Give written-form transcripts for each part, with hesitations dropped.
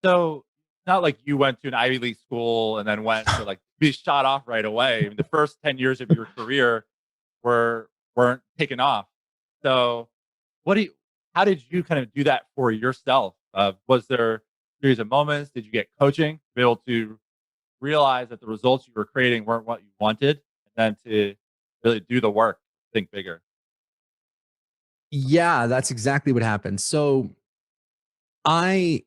So not like you went to an Ivy League school and then went to like be shot off right away. I mean, the first 10 years of your career weren't taken off. So what do you how did you kind of do that for yourself? Was there a series of moments? Did you get coaching to be able to realize that the results you were creating weren't what you wanted, and then to really do the work, think bigger? Yeah, that's exactly what happened. So I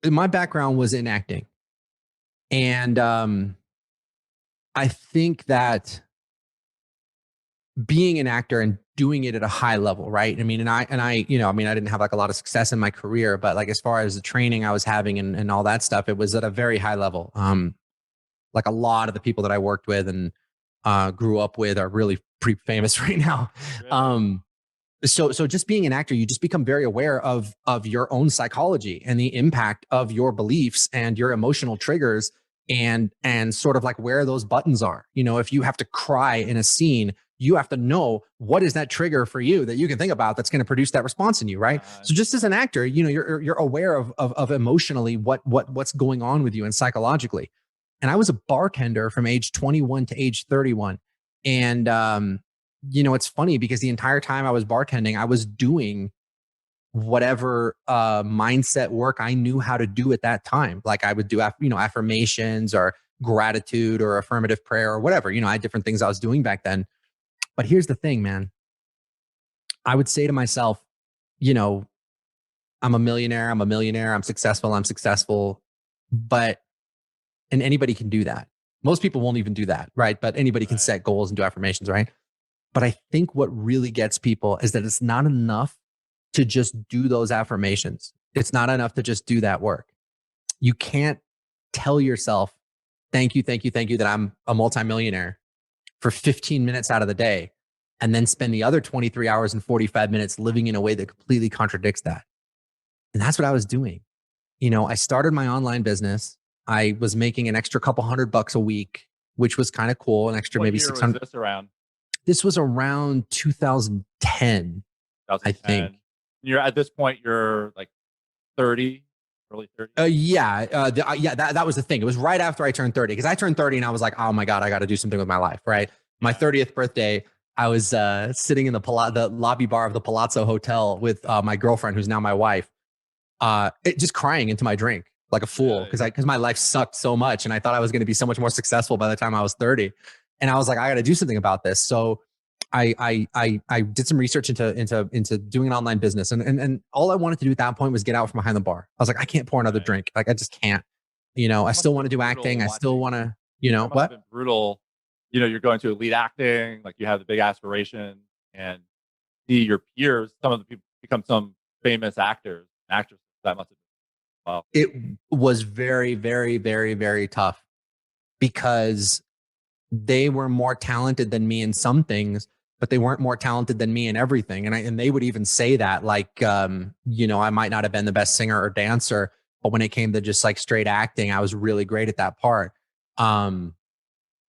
my background was in acting. And I think that being an actor and doing it at a high level, right? I mean, I mean, I didn't have like a lot of success in my career, but like as far as the training I was having and all that stuff, it was at a very high level. Like a lot of the people that I worked with and grew up with are really pretty famous right now. Really? Um, so just being an actor, you just become very aware of your own psychology and the impact of your beliefs and your emotional triggers and sort of like where those buttons are. You know, if you have to cry in a scene, you have to know what is that trigger for you that you can think about that's going to produce that response in you, right? Uh, So just as an actor, you know, you're aware of emotionally what's going on with you and psychologically. And I was a bartender from age 21 to age 31. And you know, it's funny because the entire time I was bartending, I was doing whatever mindset work I knew how to do at that time. Like I would do, you know, affirmations or gratitude or affirmative prayer or whatever. You know, I had different things I was doing back then. But here's the thing, man. I would say to myself, you know, I'm a millionaire. I'm a millionaire. I'm successful. I'm successful. But, and anybody can do that. Most people won't even do that, right? But anybody can right. set goals and do affirmations, right? But I think what really gets people is that it's not enough to just do those affirmations. It's not enough to just do that work. You can't tell yourself, thank you, thank you, thank you, that I'm a multimillionaire for 15 minutes out of the day, and then spend the other 23 hours and 45 minutes living in a way that completely contradicts that. And that's what I was doing. You know, I started my online business. I was making an extra couple $100 a week, which was kind of cool, an extra What maybe year was 600. this around? This was around 2010, I think. 2010. You're at this point, you're like 30, early 30s. Yeah, that was the thing. It was right after I turned 30 because I turned 30 and I was like, oh my God, I got to do something with my life, right? My Yeah. 30th birthday, I was sitting in the lobby bar of the Palazzo Hotel with my girlfriend, who's now my wife, just crying into my drink like a fool Really? because my life sucked so much and I thought I was going to be so much more successful by the time I was 30, and I was like, I got to do something about this. So I did some research into doing an online business, and all I wanted to do at that point was get out from behind the bar. I was like, I can't pour another Right. drink. Like I just can't. You know, I It must still have want to been do acting. brutal I still watching. want to, you know, That must have what? been brutal. You know, you're going to elite acting, like you have the big aspiration, and see your peers, some of the people become some famous actors and actresses. That must have been wow. It was very, very, very, very tough because they were more talented than me in some things, but they weren't more talented than me in everything. And they would even say that, like, you know, I might not have been the best singer or dancer, but when it came to just like straight acting, I was really great at that part. Um,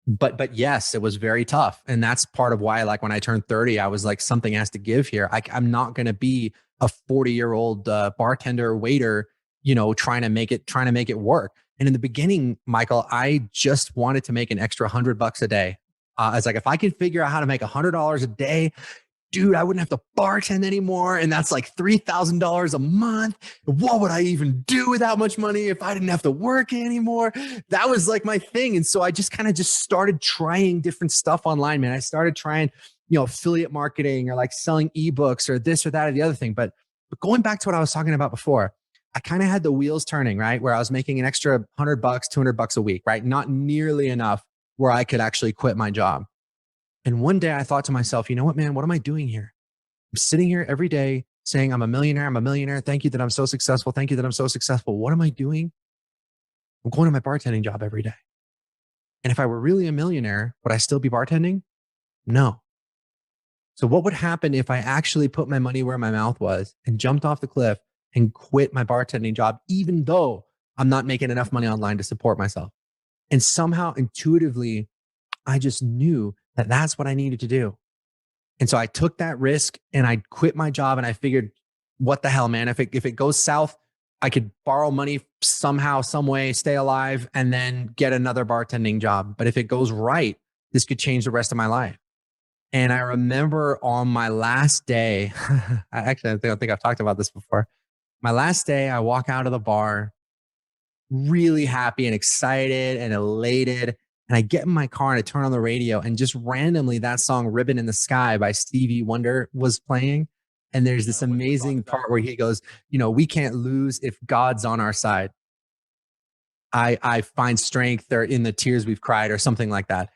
but yes, it was very tough. And that's part of why, like when I turned 30, I was like, something has to give here. I'm not going to be a 40-year-old bartender, waiter, you know, trying to make it work. And in the beginning, Michael, I just wanted to make an extra $100 a day. I was like, if I can figure out how to make $100 a day, dude, I wouldn't have to bartend anymore. And that's like $3,000 a month. What would I even do with that much money if I didn't have to work anymore? That was like my thing. And so I just kind of just started trying different stuff online, man. I started trying, you know, affiliate marketing or like selling ebooks or this or that or the other thing. But going back to what I was talking about before, I kind of had the wheels turning, right? Where I was making an extra $100, $200 a week, right? Not nearly enough where I could actually quit my job. And one day I thought to myself, you know what, man, what am I doing here? I'm sitting here every day saying, I'm a millionaire. I'm a millionaire. Thank you that I'm so successful. Thank you that I'm so successful. What am I doing? I'm going to my bartending job every day. And if I were really a millionaire, would I still be bartending? No. So what would happen if I actually put my money where my mouth was and jumped off the cliff and quit my bartending job, even though I'm not making enough money online to support myself? And somehow intuitively, I just knew that that's what I needed to do. And so I took that risk and I quit my job and I figured, what the hell, man? If it goes south, I could borrow money somehow, some way, stay alive, and then get another bartending job. But if it goes right, this could change the rest of my life. And I remember on my last day, I don't think I've talked about this before. My last day, I walk out of the bar really happy and excited and elated. And I get in my car and I turn on the radio, and just randomly that song Ribbon in the Sky by Stevie Wonder was playing. And there's this amazing part where he goes, we can't lose if God's on our side. I find strength there in the tears we've cried, or something like that.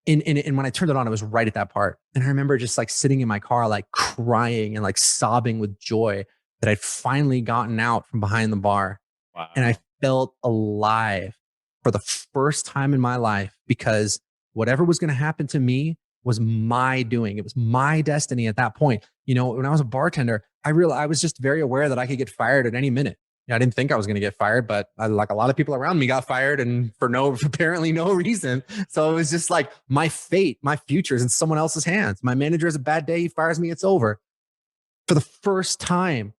And when I turned it on, it was right at that part. And I remember just like sitting in my car, like crying and like sobbing with joy that I'd finally gotten out from behind the bar. Wow. And I felt alive for the first time in my life, because whatever was going to happen to me was my doing. It was my destiny at that point. When I was a bartender, I was just very aware that I could get fired at any minute. I didn't think I was going to get fired, but like a lot of people around me got fired, and for apparently no reason. So it was just like my fate, my future is in someone else's hands. My manager has a bad day, he fires me, it's over. For the first time,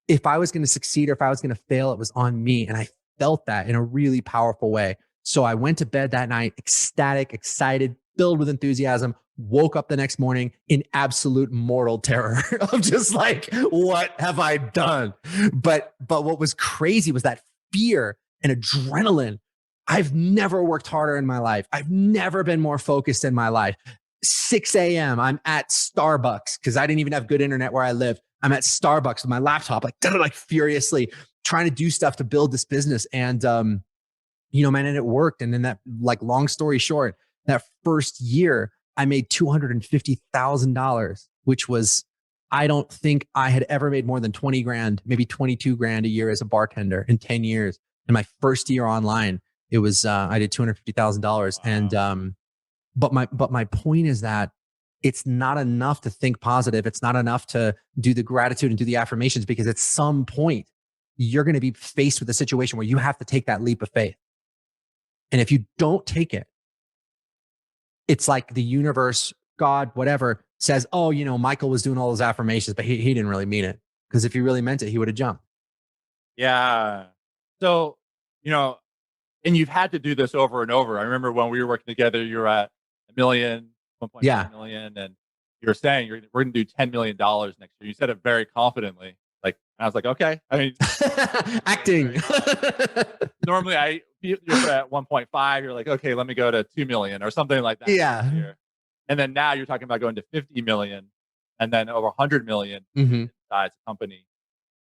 if I was going to succeed or if I was going to fail, it was on me. And I felt that in a really powerful way. So I went to bed that night, ecstatic, excited, filled with enthusiasm, woke up the next morning in absolute mortal terror of just like, what have I done? But what was crazy was that fear and adrenaline. I've never worked harder in my life. I've never been more focused in my life. 6 a.m. I'm at Starbucks because I didn't even have good internet where I lived. I'm at Starbucks with my laptop, like furiously trying to do stuff to build this business. And, man, and it worked. And then that, like, long story short, that first year I made $250,000, which was, I don't think I had ever made more than 20 grand, maybe 22 grand a year as a bartender in 10 years. In my first year online, it was, I did $250,000. Wow. And, but my point is that it's not enough to think positive. It's not enough to do the gratitude and do the affirmations, because at some point you're going to be faced with a situation where you have to take that leap of faith. And if you don't take it, it's like the universe, God, whatever, says, oh, Michael was doing all those affirmations, but he didn't really mean it. Because if he really meant it, he would have jumped. Yeah. So, and you've had to do this over and over. I remember when we were working together, you were at $1 million, 1.5 million, and you were saying we're going to do $10 million next year. You said it very confidently. Like, I was like, okay. I mean, acting. Normally, you're at 1.5. You're like, okay, let me go to 2 million or something like that. Yeah. And then now you're talking about going to 50 million, and then over 100 million mm-hmm. inside the company.